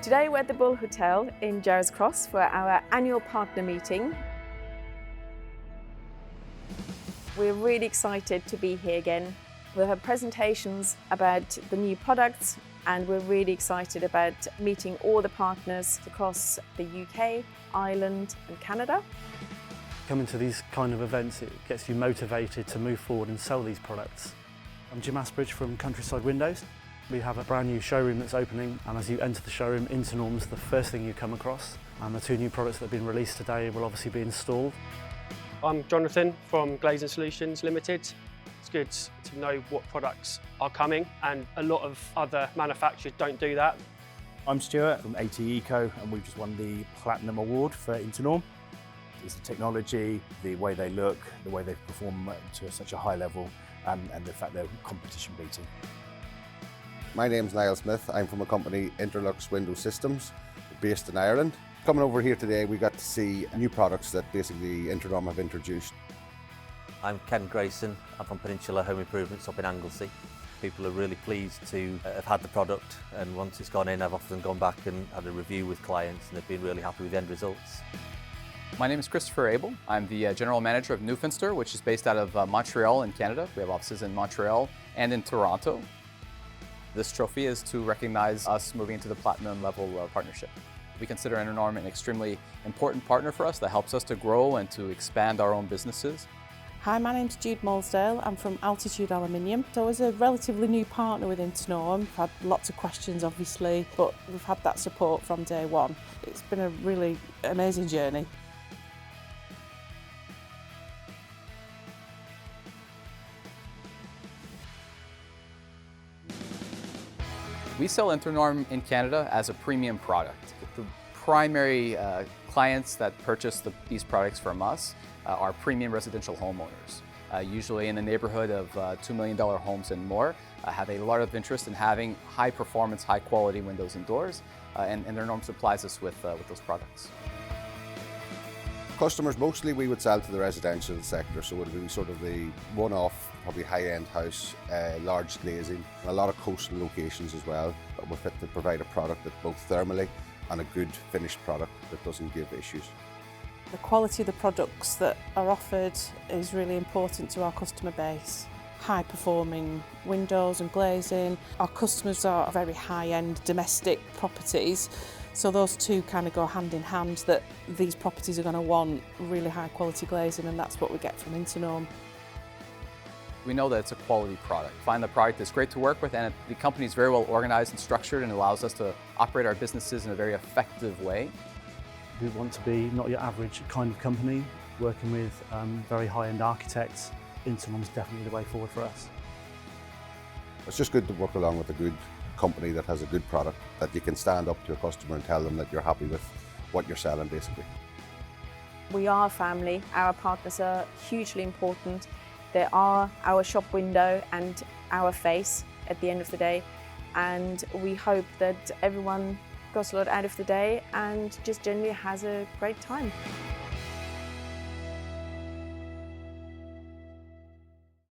Today we're at the Bull Hotel in Jarvis Cross for our annual partner meeting. We're really excited to be here again. We'll have presentations about the new products, and we're really excited about meeting all the partners across the UK, Ireland and Canada. Coming to these kind of events, it gets you motivated to move forward and sell these products. I'm Jim Asbridge from Countryside Windows. We have a brand new showroom that's opening, and as you enter the showroom, Internorm's the first thing you come across, and the two new products that have been released today will obviously be installed. I'm Jonathan from Glazing Solutions Limited. It's good to know what products are coming, and a lot of other manufacturers don't do that. I'm Stuart from AT Eco, and we've just won the Platinum Award for Internorm. It's the technology, the way they look, the way they perform to such a high level, and the fact they're competition beating. My name's Niall Smith. I'm from a company, Interlux Window Systems, based in Ireland. Coming over here today, we got to see new products that basically Internorm have introduced. I'm Ken Grayson. I'm from Peninsula Home Improvements up in Anglesey. People are really pleased to have had the product, and once it's gone in, I've often gone back and had a review with clients, and they've been really happy with the end results. My name is Christopher Abel. I'm the General Manager of Newfinster, which is based out of Montreal in Canada. We have offices in Montreal and in Toronto. This trophy is to recognize us moving into the platinum level partnership. We consider Internorm an extremely important partner for us that helps us to grow and to expand our own businesses. Hi, my name's Jude Molesdale. I'm from Altitude Aluminium. So as a relatively new partner with Internorm, we've had lots of questions obviously, but we've had that support from day one. It's been a really amazing journey. We sell Internorm in Canada as a premium product. The primary clients that purchase these products from us are premium residential homeowners, usually in the neighborhood of $2 million homes and more, have a lot of interest in having high performance, high quality windows and doors, and Internorm supplies us with those products. Customers, mostly we would sell to the residential sector, so it would be sort of the one-off, probably high-end house, large glazing, and a lot of coastal locations as well. But we're fit to provide a product that both thermally and a good finished product that doesn't give issues. The quality of the products that are offered is really important to our customer base. High performing windows and glazing. Our customers are very high-end domestic properties, so those two kind of go hand in hand, that these properties are going to want really high quality glazing, and that's what we get from Internorm. We know that it's a quality product. Find the product that's great to work with, and the company is very well organized and structured and allows us to operate our businesses in a very effective way. We want to be not your average kind of company, working with very high-end architects. Internorm's definitely the way forward for us. It's just good to work along with a good company that has a good product, that you can stand up to a customer and tell them that you're happy with what you're selling basically. We are a family. Our partners are hugely important. They are our shop window and our face at the end of the day, and we hope that everyone goes a lot out of the day and just generally has a great time.